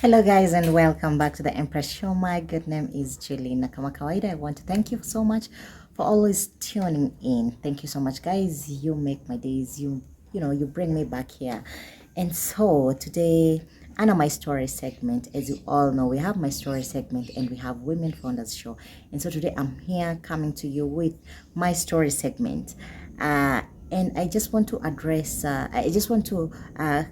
Hello guys and welcome back to the Empress Show. My good name is Jelena. Kama kawaida, I want to thank you so much for always tuning in. Thank you so much guys. You make my days. You bring me back here. And so today, under my story segment, as you all know, we have my story segment and we have Women Founders Show. And so today I'm here coming to you with my story segment. And I just want to address, I just want to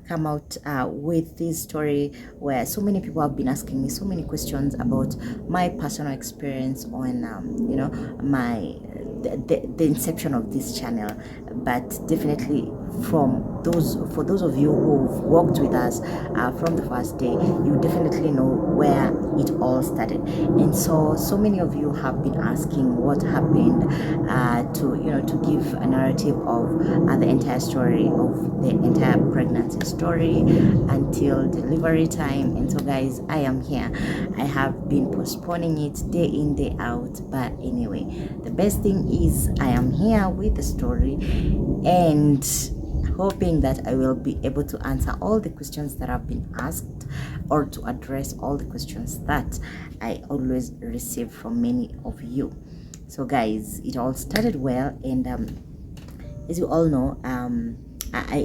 come out with this story where so many people have been asking me so many questions about my personal experience on, the inception of this channel. But definitely for those of you who've worked with us from the first day, you definitely know where it all started. And so many of you have been asking what happened to give a narrative of the entire story of the entire pregnancy story until delivery time. And so guys, I am here. I have been postponing it day in day out, but anyway, the best thing is I am here with the story and hoping that I will be able to answer all the questions that have been asked, or to address all the questions that I always receive from many of you. So guys, it all started well, and as you all know,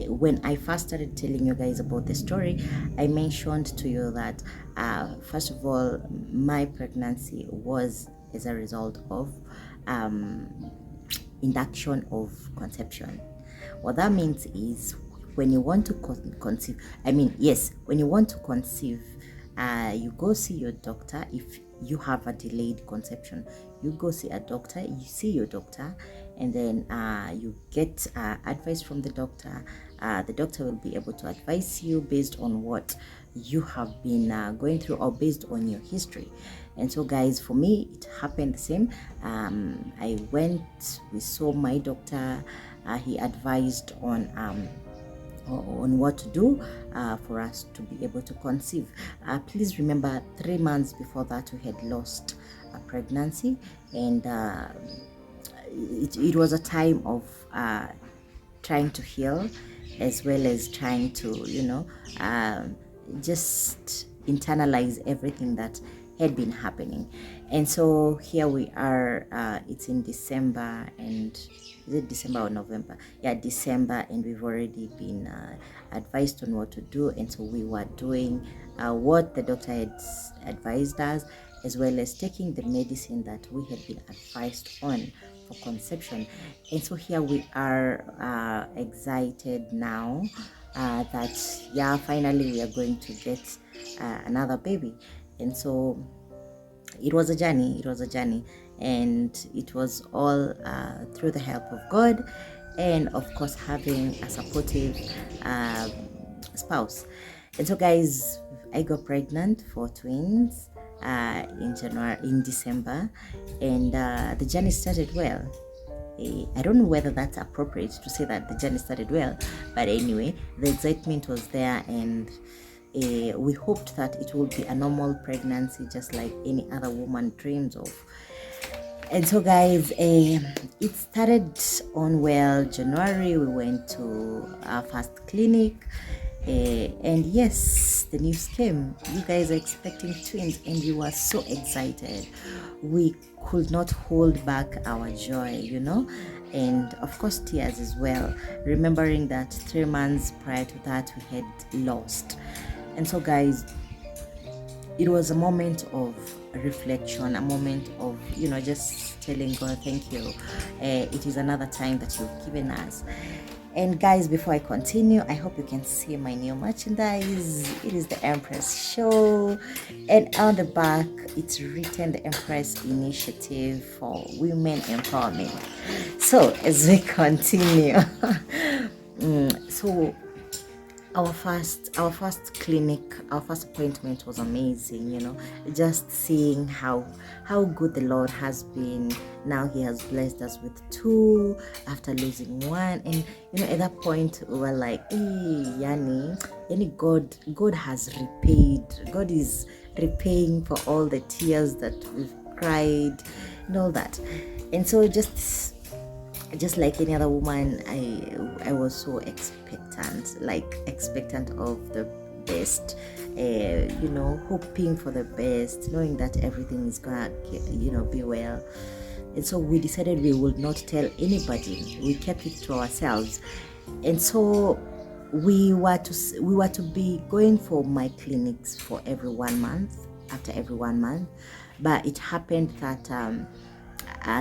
when I first started telling you guys about the story, I mentioned to you that first of all, my pregnancy was as a result of induction of conception. What that means is when you want to conceive, when you want to conceive, you go see your doctor. If you have a delayed conception, you go see a doctor, you see your doctor, and then you get advice from the doctor. The doctor will be able to advise you based on what you have been going through, or based on your history. And so guys, for me it happened the same. We saw my doctor. He advised on what to do for us to be able to conceive. Please remember, 3 months before that we had lost a pregnancy, and it was a time of trying to heal, as well as trying to just internalize everything that had been happening. And so here we are. It's in December, and is it December or November? Yeah, December, and we've already been advised on what to do. And so we were doing what the doctor had advised us, as well as taking the medicine that we had been advised on for conception. And so here we are, excited now that finally we are going to get another baby. And so it was a journey, and it was all through the help of God, and of course having a supportive spouse. And so guys, I got pregnant for twins in December, and the journey started well. I don't know whether that's appropriate to say that the journey started well, but anyway, the excitement was there, and we hoped that it would be a normal pregnancy, just like any other woman dreams of. And so guys, it started on well. January, we went to our first clinic, and yes, the news came. You guys are expecting twins, and we were so excited. We could not hold back our joy, and of course tears as well, remembering that 3 months prior to that we had lost. And so guys, it was a moment of reflection, a moment of just telling God thank you. It is another time that you've given us. And guys, before I continue, I hope you can see my new merchandise. It is the Empress Show, and on the back it's written the Empress Initiative for Women Empowerment. So as we continue, so our first clinic, our first appointment was amazing. Just seeing how good the Lord has been. Now he has blessed us with 2 after losing 1, and at that point we were like, hey, yani God has repaid. God is repaying for all the tears that we've cried and all that. And so just like any other woman, I was so expectant of the best, hoping for the best, knowing that everything is gonna, be well. And so we decided we would not tell anybody. We kept it to ourselves. And so we were to be going for my clinics for every 1 month, after every 1 month. But it happened that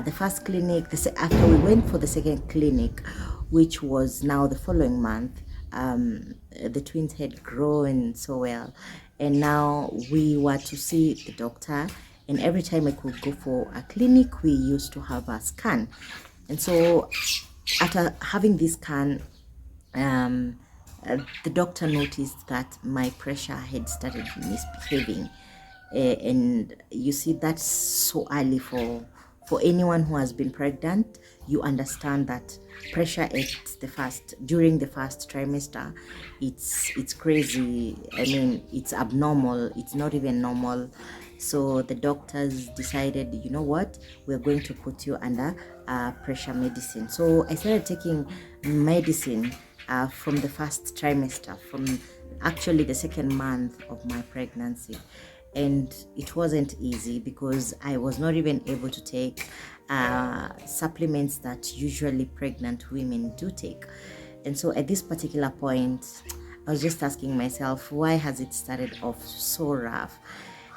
the first clinic, after we went for the second clinic, which was now the following month, the twins had grown so well, and now we were to see the doctor. And every time I could go for a clinic, we used to have a scan. And so after having this scan, the doctor noticed that my pressure had started misbehaving. And you see, that's so early for anyone who has been pregnant. You understand that pressure during the first trimester, it's crazy. I mean, it's abnormal. It's not even normal. So the doctors decided, you know what, we're going to put you under pressure medicine. So I started taking medicine from the first trimester, from actually the second month of my pregnancy. And it wasn't easy because I was not even able to take supplements that usually pregnant women do take. And so at this particular point, I was just asking myself, why has it started off so rough?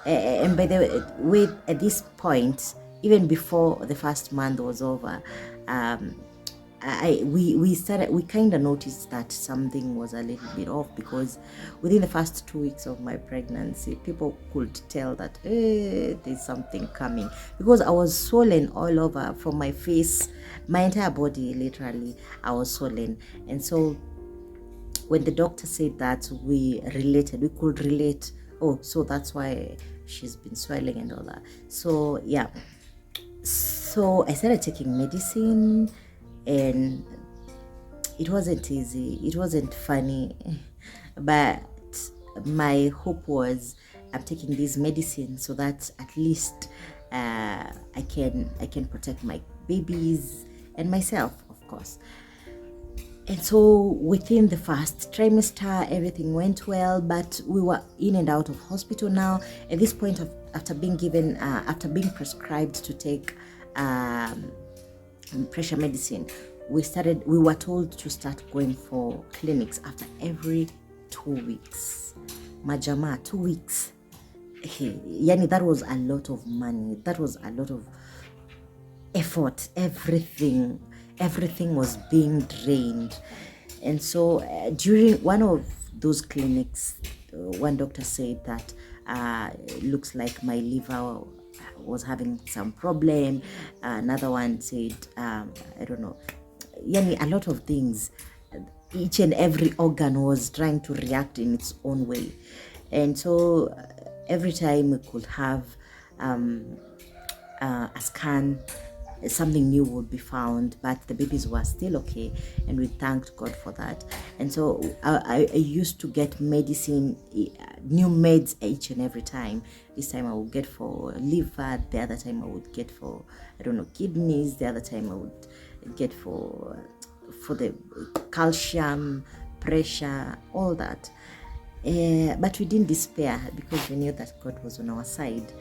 And by the way, at this point, even before the first month was over, we kind of noticed that something was a little bit off, because within the first 2 weeks of my pregnancy, people could tell that there's something coming, because I was swollen all over, from my face, my entire body, literally, I was swollen. And so when the doctor said that, we could relate. Oh, so that's why she's been swelling and all that. So yeah, so I started taking medicine, and it wasn't easy, it wasn't funny, but my hope was, I'm taking this medicine so that at least I can protect my babies and myself, of course. And so within the first trimester, everything went well, but we were in and out of hospital now. At this point, after being prescribed to take pressure medicine, we were told to start going for clinics after every 2 weeks. Majama, 2 weeks. Yani, that was a lot of money. That was a lot of effort. Everything was being drained. And so during one of those clinics, one doctor said that it looks like my liver was having some problem. Another one said, I don't know, yani, a lot of things. Each and every organ was trying to react in its own way. And so every time we could have a scan, something new would be found, but the babies were still okay, and we thanked God for that. And so I used to get medicine, new meds each and every time. This time I would get for liver, the other time I would get for, I don't know, kidneys, the other time I would get for the calcium, pressure, all that. But we didn't despair, because we knew that God was on our side.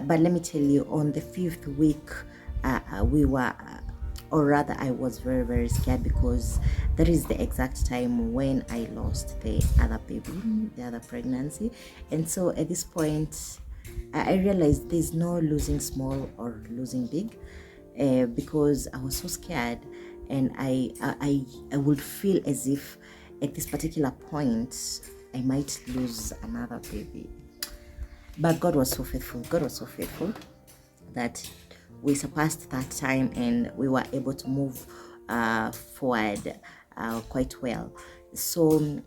But let me tell you, on the 5th week, we were, or rather I was very, very scared, because that is the exact time when I lost the other baby, the other pregnancy. And so at this point, I realized there's no losing small or losing big, because I was so scared, and I would feel as if at this particular point I might lose another baby. But God was so faithful. God was so faithful that we surpassed that time, and we were able to move forward quite well. So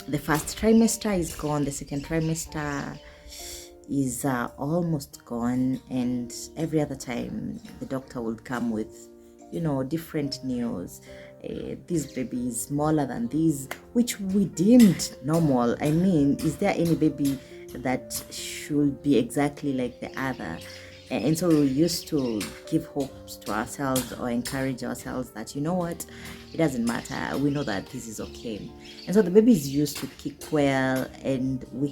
the first trimester is gone, the second trimester is almost gone, and every other time the doctor would come with, different news. This baby is smaller than this, which we deemed normal. I mean, is there any baby that should be exactly like the other? And so we used to give hopes to ourselves or encourage ourselves that, you know what, it doesn't matter, we know that this is okay. And so the babies used to kick well, and we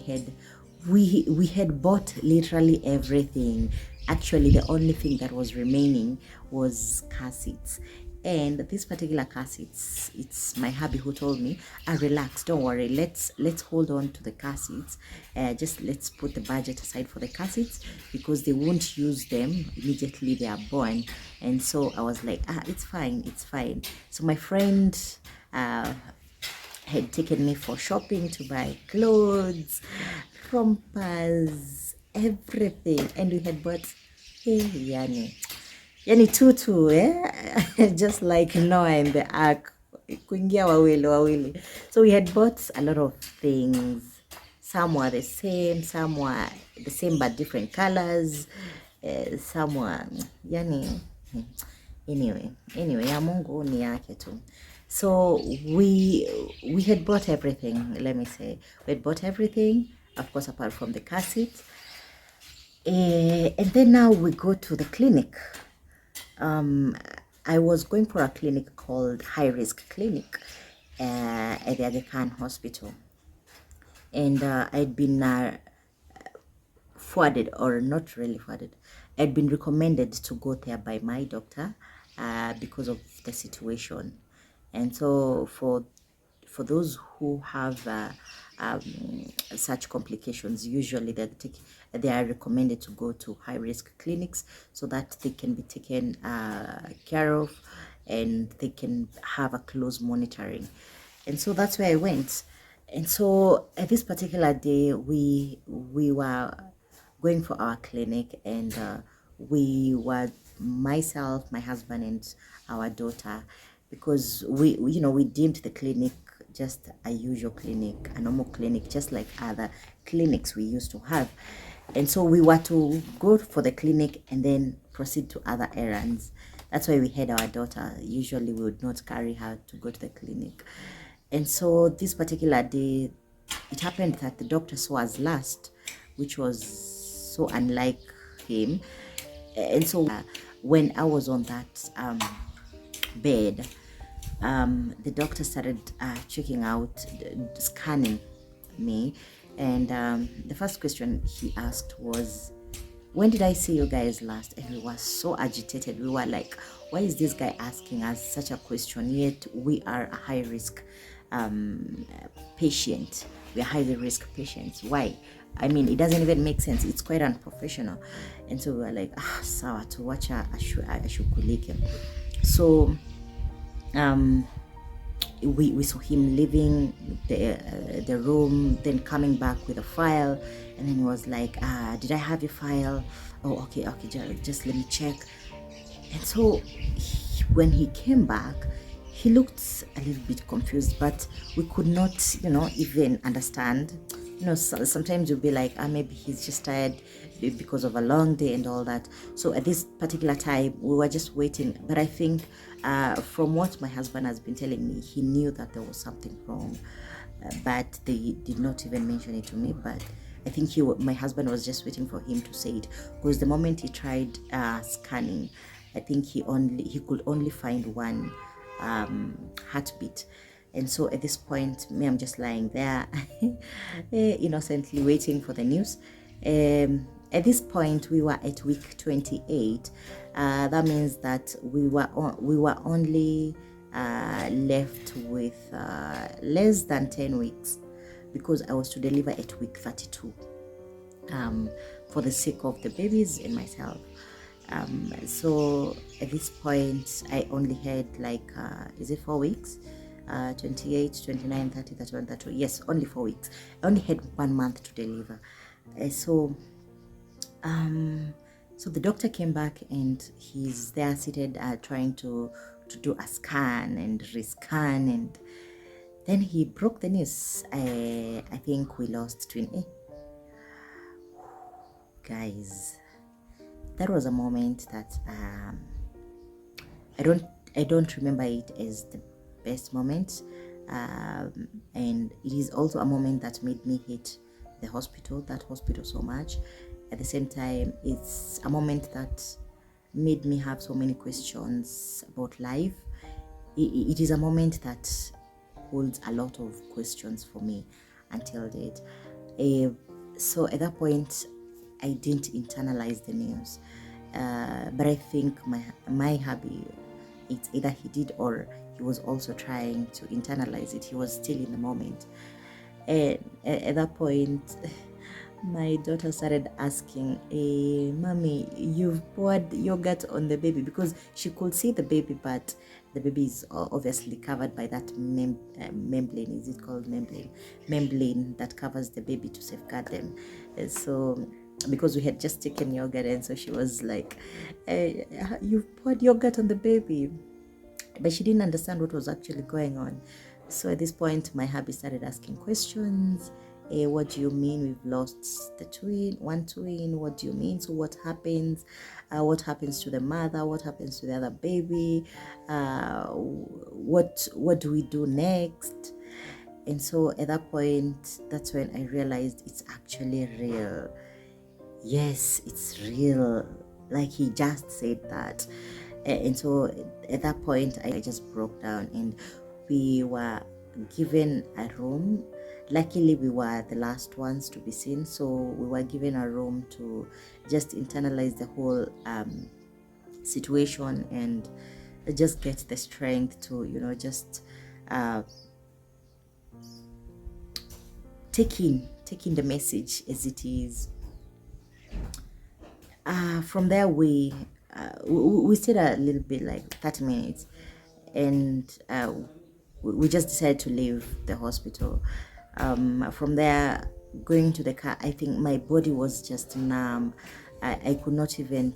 had bought literally everything. Actually, the only thing that was remaining was car seats. And this particular car seats, it's my hubby who told me, relax, don't worry, let's hold on to the car seats. Just let's put the budget aside for the car seats, because they won't use them immediately they are born. And so I was like, it's fine, it's fine. So my friend had taken me for shopping to buy clothes, rompers, everything. And we had bought, hey, yani tutu, just like Noah and the ark, kuingia wawili wawili. So we had bought a lot of things. Some were the same but different colors. Some were yani, anyway ya Mungu ni yake tu. So we had bought everything. Let me say, we had bought everything, of course, apart from the car seat. And then now we go to the clinic. I was going for a clinic called High Risk Clinic at the Aga Khan Hospital, and I'd been forwarded, or not really forwarded, I'd been recommended to go there by my doctor because of the situation. And so for those who have such complications, usually they are recommended to go to high risk clinics so that they can be taken care of, and they can have a close monitoring. And so that's where I went. And so at this particular day, we were going for our clinic, and we were, myself, my husband, and our daughter, because we deemed the clinic just a usual clinic, a normal clinic, just like other clinics we used to have. And so we were to go for the clinic and then proceed to other errands. That's why we had our daughter. Usually we would not carry her to go to the clinic. And so this particular day, it happened that the doctor saw us last, which was so unlike him. And so when I was on that bed, the doctor started checking out, scanning me, and the first question he asked was, when did I see you guys last? And we were so agitated. We were like, why is this guy asking us such a question, yet we are a high risk patient? We are highly risk patients. Why? I mean, it doesn't even make sense. It's quite unprofessional. And so we were like, sawa, to watch ashukulike. So we saw him leaving the room, then coming back with a file, and then he was like, did I have your file? Oh, okay, just let me check. And so when he came back, he looked a little bit confused, but we could not, even understand. Sometimes you'll be like, maybe he's just tired because of a long day and all that. So at this particular time, we were just waiting. But I think from what my husband has been telling me, he knew that there was something wrong, but they did not even mention it to me. But I think my husband was just waiting for him to say it, because the moment he tried scanning, I think he could only find one heartbeat. And so at this point, I'm just lying there innocently waiting for the news. At this point, we were at week 28. That means that we were only left with less than 10 weeks, because I was to deliver at week 32 for the sake of the babies and myself. So at this point, I only had like, is it 4 weeks? 28, 29, 30, 31, 32. Yes, only 4 weeks. I only had 1 month to deliver. So the doctor came back, and he's there seated trying to do a scan and rescan, and then he broke the news. I think we lost twin A. Guys, that was a moment that I don't remember it as the best moment, and it is also a moment that made me hate that hospital so much. at the same time, it's a moment that made me have so many questions about life. It is a moment that holds a lot of questions for me until date. So at that point, I didn't internalize the news. But I think my hubby, it's either he did or he was also trying to internalize it. He was still in the moment. And at that point, my daughter started asking, Mommy, you've poured yogurt on the baby, because she could see the baby, but the baby is obviously covered by that membrane. Is it called membrane? Membrane that covers the baby to safeguard them. So because we had just taken yogurt, and so she was like, you've poured yogurt on the baby. But she didn't understand what was actually going on. So at this point, my hubby started asking questions. What do you mean we've lost one twin? What do you mean? So what happens? What happens to the mother? What happens to the other baby? What do we do next? And so at that point, that's when I realized it's actually real. Yes, it's real. Like he just said that. And so at that point, I just broke down, and we were given a room. Luckily, we were the last ones to be seen, so we were given a room to just internalize the whole situation and just get the strength to, just taking the message as it is. From there, we stayed a little bit, like 30 minutes, and we just decided to leave the hospital. From there, going to the car, I think my body was just numb. I could not even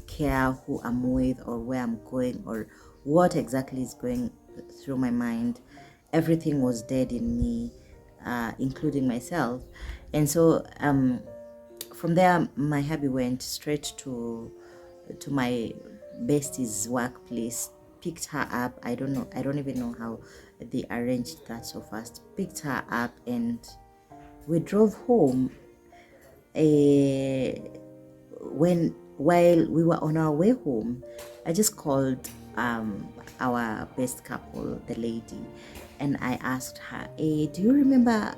care who I'm with or where I'm going or what exactly is going through my mind. Everything was dead in me, including myself. And so from there, my hubby went straight to my bestie's workplace, picked her up. I don't even know how they arranged that so fast. Picked her up, and we drove home. While we were on our way home, I just called our best couple, the lady, and I asked her, do you remember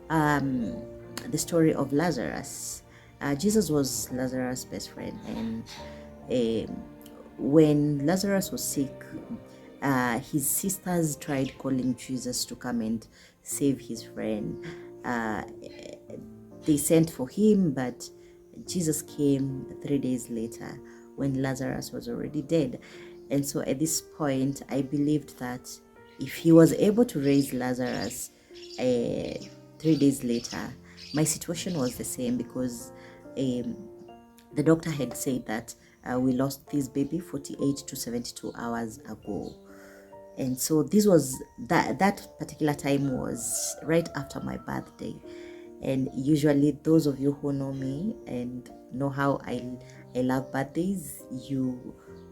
the story of Lazarus? Jesus was Lazarus' best friend, and when Lazarus was sick, his sisters tried calling Jesus to come and save his friend. They sent for him, but Jesus came 3 days later when Lazarus was already dead. And so at this point, I believed that if he was able to raise Lazarus 3 days later, my situation was the same, because the doctor had said that we lost this baby 48 to 72 hours ago. And so this was that particular time was right after my birthday. And usually those of you who know me and know how I love birthdays,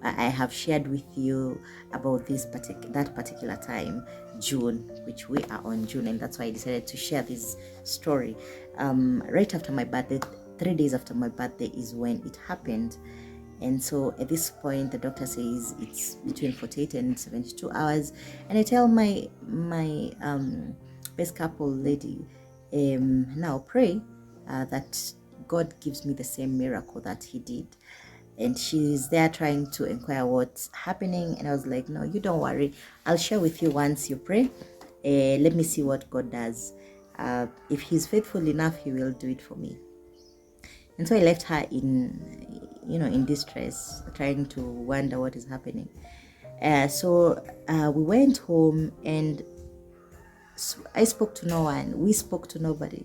I have shared with you about that particular time, June, which we are on June, and that's why I decided to share this story. Right after my birthday, 3 days after my birthday is when it happened. And so at this point, the doctor says it's between 48 and 72 hours. And I tell my best couple lady, now pray that God gives me the same miracle that he did. And she's there trying to inquire what's happening. And I was like, no, you don't worry. I'll share with you once you pray. Let me see what God does. If he's faithful enough, he will do it for me. And so I left her in distress, trying to wonder what is happening. So we went home, and I spoke to no one. We spoke to nobody.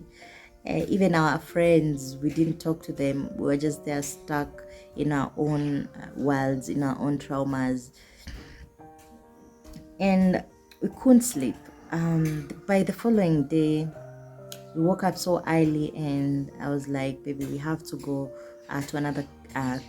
Even our friends, we didn't talk to them. We were just there stuck in our own worlds, in our own traumas. And we couldn't sleep. By the following day, we woke up so early, and I was like, baby, we have to go to another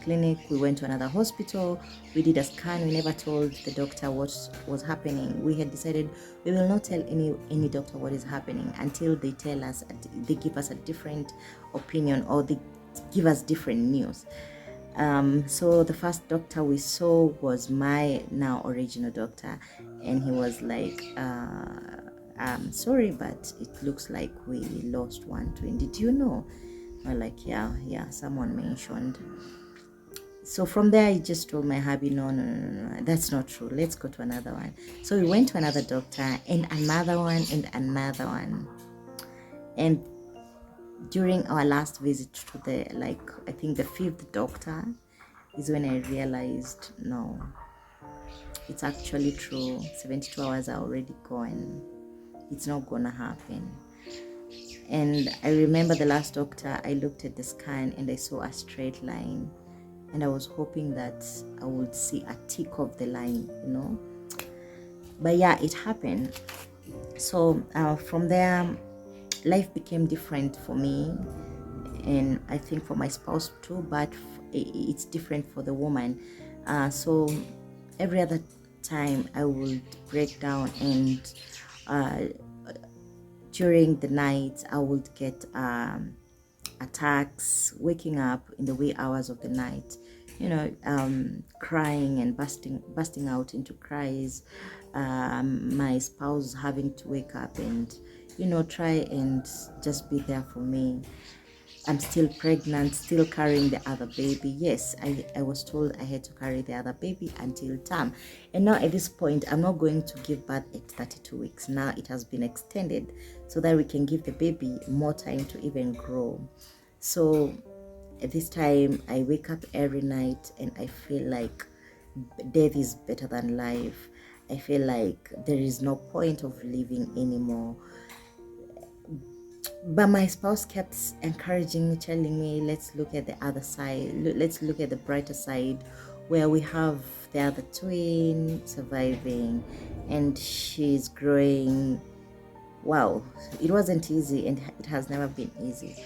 clinic. We went to another hospital. We did a scan. We never told the doctor what was happening. We had decided we will not tell any doctor what is happening until they tell us, they give us a different opinion, or they give us different news. So the first doctor we saw was my now original doctor, and he was like, I'm sorry, but it looks like we lost one twin. Did you know? We're like, yeah, someone mentioned. So from there, I just told my hubby, no, that's not true. Let's go to another one. So we went to another doctor, and another one, and another one. And during our last visit to the, like, I think the fifth doctor is when I realized, no, it's actually true. 72 hours are already gone. It's not gonna happen. And I remember the last doctor, I looked at the scan and I saw a straight line, and I was hoping that I would see a tick of the line, but yeah, it happened. So from there, life became different for me, and I think for my spouse too, but it's different for the woman. So every other time I would break down, and during the night I would get attacks, waking up in the wee hours of the night, crying and busting out into cries. My spouse having to wake up and try and just be there for me. I'm still pregnant, still carrying the other baby. Yes, I was told I had to carry the other baby until term. And now at this point, I'm not going to give birth at 32 weeks. Now it has been extended so that we can give the baby more time to even grow. So at this time, I wake up every night and I feel like death is better than life. I feel like there is no point of living anymore. But my spouse kept encouraging me, telling me, let's look at the other side. Let's look at the brighter side, where we have the other twin surviving and she's growing. Wow, it wasn't easy, and it has never been easy.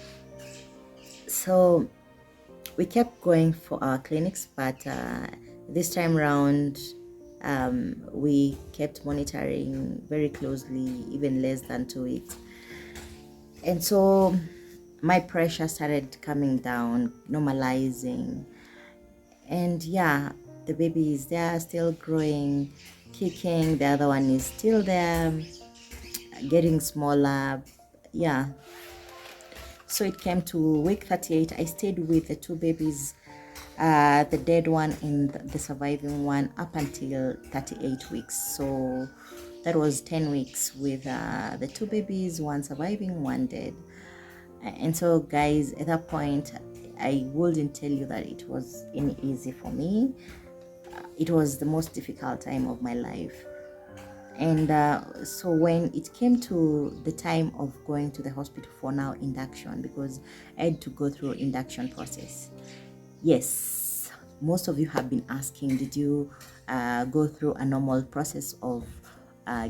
So we kept going for our clinics, but this time around, we kept monitoring very closely, even less than 2 weeks. And so my pressure started coming down, normalizing. And yeah, the baby is there, still growing, kicking. The other one is still there, getting smaller. Yeah. So it came to week 38. I stayed with the two babies, the dead one and the surviving one, up until 38 weeks. So that was 10 weeks with the two babies, one surviving, one dead. And so, guys, at that point, I wouldn't tell you that it was any easy for me. It was the most difficult time of my life. And so when it came to the time of going to the hospital for now induction, because I had to go through induction process. Yes, most of you have been asking, did you go through a normal process of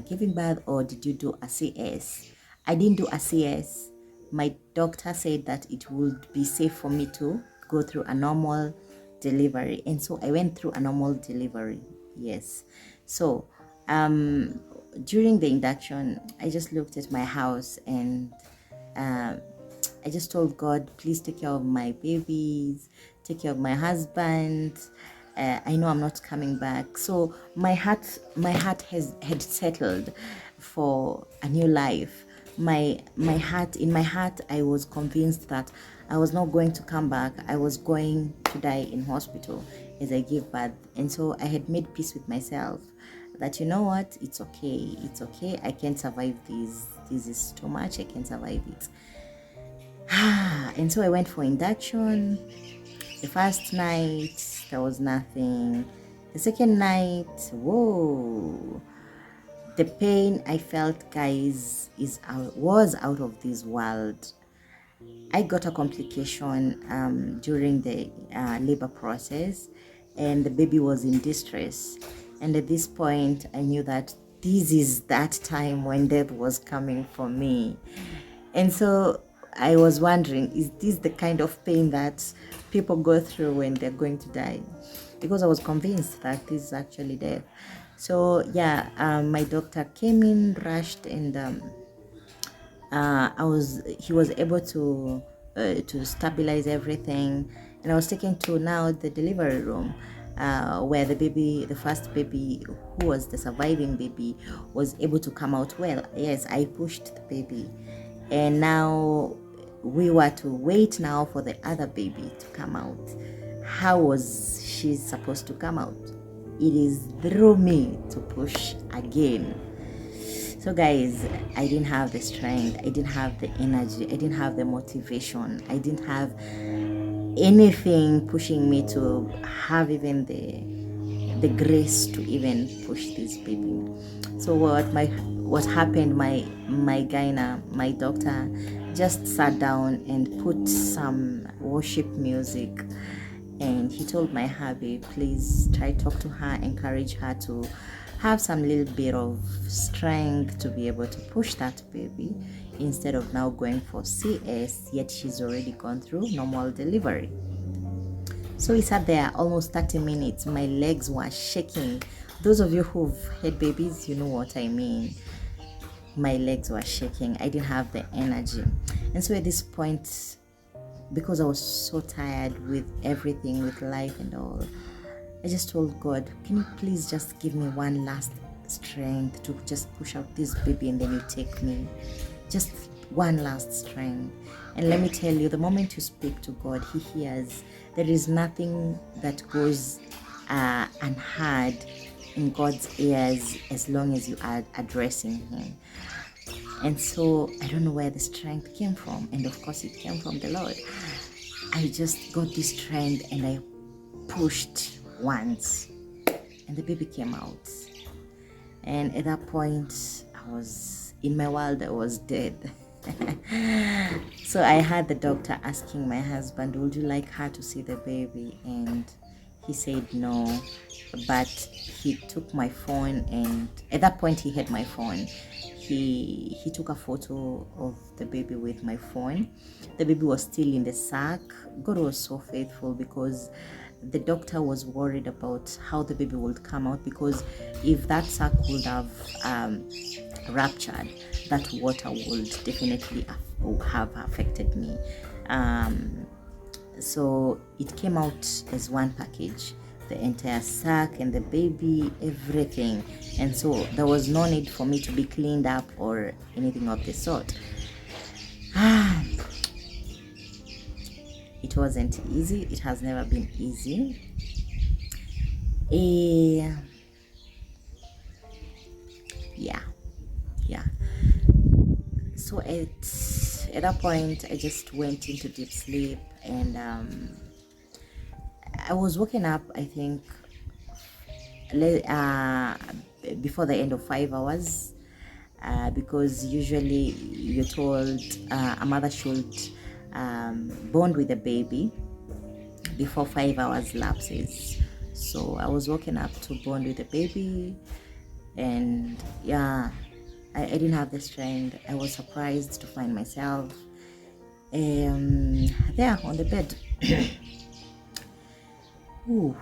giving birth, or did you do a CS? I didn't do a CS. My doctor said that it would be safe for me to go through a normal delivery, and so I went through a normal delivery. Yes. So during the induction, I just looked at my house and I just told God, please take care of my babies, take care of my husband. I know I'm not coming back. So my heart had settled for a new life. In my heart, I was convinced that I was not going to come back. I was going to die in hospital as I give birth. And so I had made peace with myself that, you know what, it's okay. I can survive this. This is too much. I can survive it. And so I went for induction. The first night, there was nothing. The second night, whoa, the pain I felt, guys, was out of this world. I got a complication during the labor process, and the baby was in distress. And at this point, I knew that this is that time when death was coming for me. And so I was wondering, is this the kind of pain that people go through when they're going to die? Because I was convinced that this is actually death. So yeah, my doctor came in, rushed, and he was able to to stabilize everything, and I was taken to now the delivery room, where the first baby, who was the surviving baby, was able to come out well. Yes, I pushed the baby, and now we were to wait now for the other baby to come out. How was she supposed to come out? It is through me to push again. So guys, I didn't have the strength, I didn't have the energy, I didn't have the motivation, I didn't have anything pushing me to have even the grace to even push this baby. So what happened, my gyna, my doctor just sat down and put some worship music, and he told my hubby, please try talk to her, encourage her to have some little bit of strength to be able to push that baby, instead of now going for CS, yet she's already gone through normal delivery. So we sat there almost 30 minutes. My legs were shaking. Those of you who've had babies, you know what I mean. My legs were shaking. I didn't have the energy. And so at this point, because I was so tired with everything, with life and all, I just told God, can you please just give me one last strength to just push out this baby, and then you take me. Just one last strength. And let me tell you, the moment you speak to God, He hears. There is nothing that goes unheard in God's ears as long as you are addressing Him. And so I don't know where the strength came from, and of course it came from the Lord. I just got this strength and I pushed once, and the baby came out. And at that point, I was in my world, I was dead. So I had the doctor asking my husband, would you like her to see the baby? And he said no, but he took my phone, and at that point he had my phone. He took a photo of the baby with my phone. The baby was still in the sack. God was so faithful, because the doctor was worried about how the baby would come out, because if that sack would have ruptured, that water would definitely have affected me. So it came out as one package, the entire sack and the baby, everything. And so there was no need for me to be cleaned up or anything of the sort. It wasn't easy. It has never been easy. Yeah. So at that point, I just went into deep sleep, and I was woken up, I think, before the end of 5 hours, because usually you're told a mother should bond with the baby before 5 hours lapses. So I was woken up to bond with the baby, and yeah, I didn't have the strength. I was surprised to find myself there on the bed. Ooh.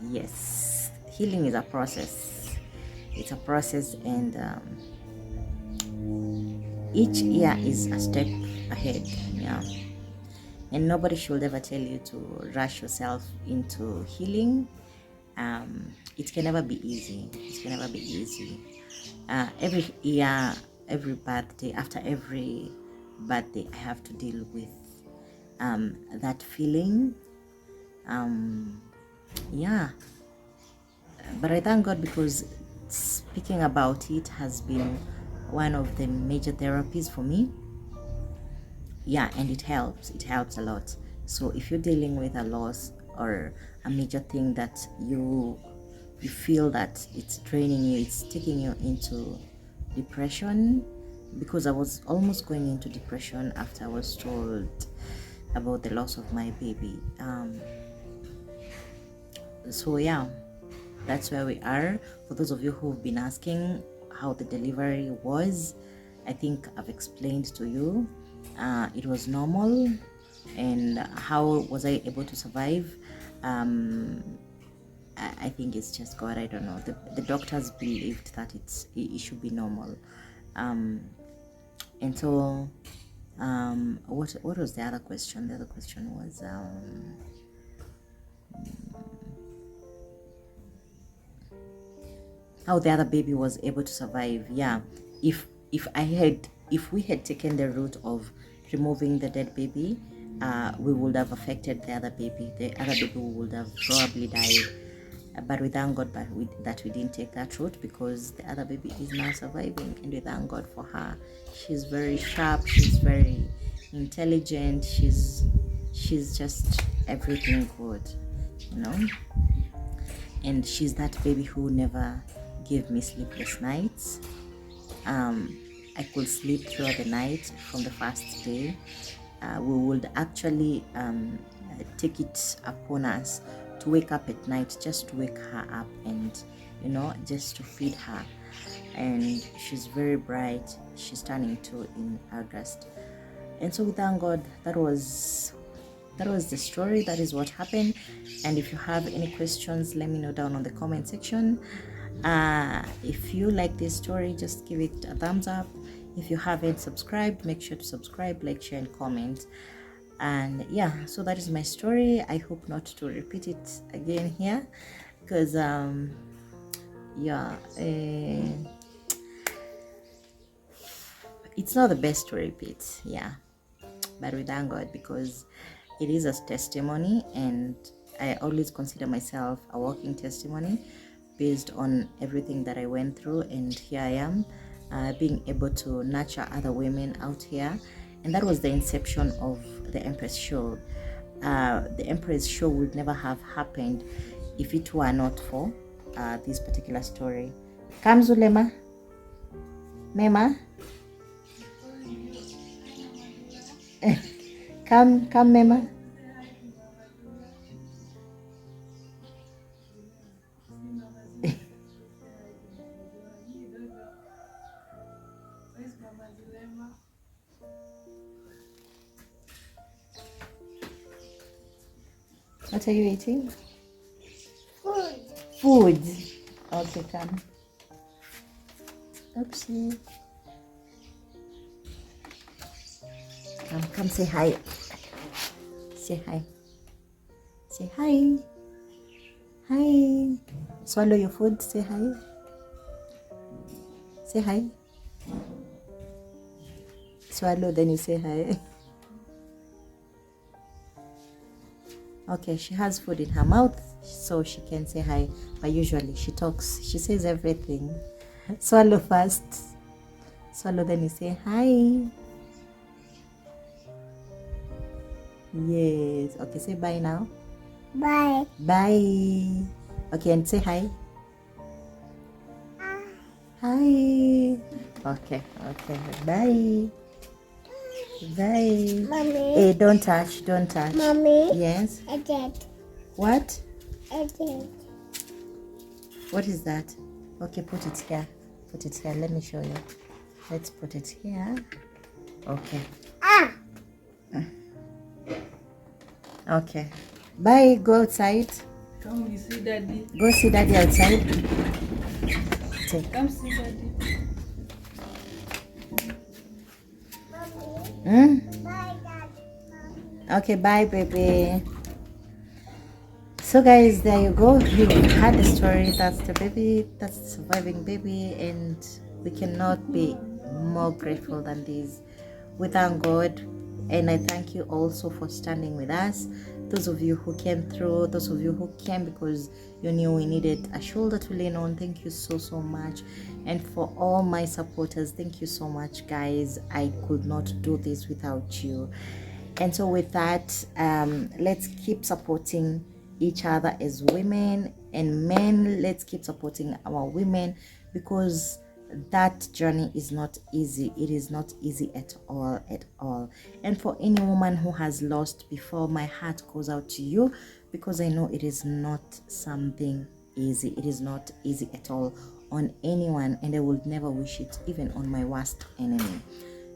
Yes, healing is a process. It's a process, and each year is a step ahead. Yeah, and nobody should ever tell you to rush yourself into healing. It can never be easy. It can never be easy. Every year, every birthday, after every birthday, I have to deal with that feeling. Yeah, but I thank God, because speaking about it has been one of the major therapies for me. Yeah, and it helps a lot. So if you're dealing with a loss or a major thing that you feel that it's draining you, it's taking you into depression, because I was almost going into depression after I was told about the loss of my baby. So yeah, that's where we are. For those of you who've been asking how the delivery was, I think I've explained to you. It was normal. And how was I able to survive? I think it's just God. I don't know. The doctors believed that it should be normal. And so What was the other question? The other question was how the other baby was able to survive. Yeah, if we had taken the route of removing the dead baby, we would have affected the other baby. The other baby would have probably died. But we thank God that we didn't take that route, because the other baby is now surviving, and we thank God for her. She's very sharp, she's very intelligent, she's just everything good, you know. And she's that baby who never gave me sleepless nights. I could sleep throughout the night from the first day. We would actually take it upon us to wake up at night, just to wake her up, and just to feed her. And she's very bright. She's turning 2 in August, and so we thank God. That was the story. That is what happened. And if you have any questions, let me know down on the comment section. If you like this story, just give it a thumbs up. If you haven't subscribed, make sure to subscribe, like, share, and comment. And yeah, so that is my story. I hope not to repeat it again here, because it's not the best to repeat. Yeah, but we thank God, because it is a testimony, and I always consider myself a walking testimony based on everything that I went through. And here I am, being able to nurture other women out here. And that was the inception of the Empress Show. The Empress Show would never have happened if it were not for this particular story. Come, Zulema. Mema. Come, Mema. What are you eating? Food. Okay, come. Oopsie. Come say hi. Say hi. Say hi. Hi. Swallow your food. Say hi. Say hi. Swallow, then you say hi. Okay, she has food in her mouth, so she can say hi. But usually she talks. She says everything. Swallow first. Swallow, then you say hi. Yes. Okay, say bye now. Bye. Bye. Okay, and say hi. Hi. Okay. Bye. Bye. Mommy. Hey, don't touch. Mommy. Yes. I did. What? I did. What is that? Okay, put it here. Let me show you. Let's put it here. Okay. Okay. Bye. Go outside. Come, you see Daddy. Go see Daddy outside. Take. Come see Daddy. Bye, Daddy. Okay, bye, baby. So guys, there you go. You had the story. That's the baby. That's the surviving baby, and we cannot be more grateful than this. We thank God, and I thank you also for standing with us. Those of you who came through, those of you who came because you knew we needed a shoulder to lean on, thank you so much. And for all my supporters, thank you so much, guys. I could not do this without you. And so with that, let's keep supporting each other as women and men. Let's keep supporting our women, because that journey is not easy. It is not easy at all. And for any woman who has lost before, my heart goes out to you, because I know it is not something easy. It is not easy at all on anyone, and I would never wish it even on my worst enemy.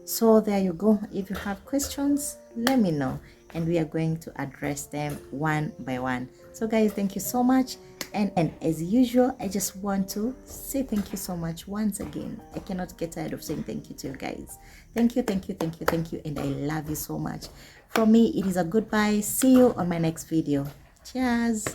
So there you go. If you have questions, let me know, and we are going to address them one by one. So guys, thank you so much, And as usual, I just want to say thank you so much once again. I cannot get tired of saying thank you to you guys. Thank you, thank you, thank you, thank you, and I love you so much. From me, it is a goodbye. See you on my next video. Cheers.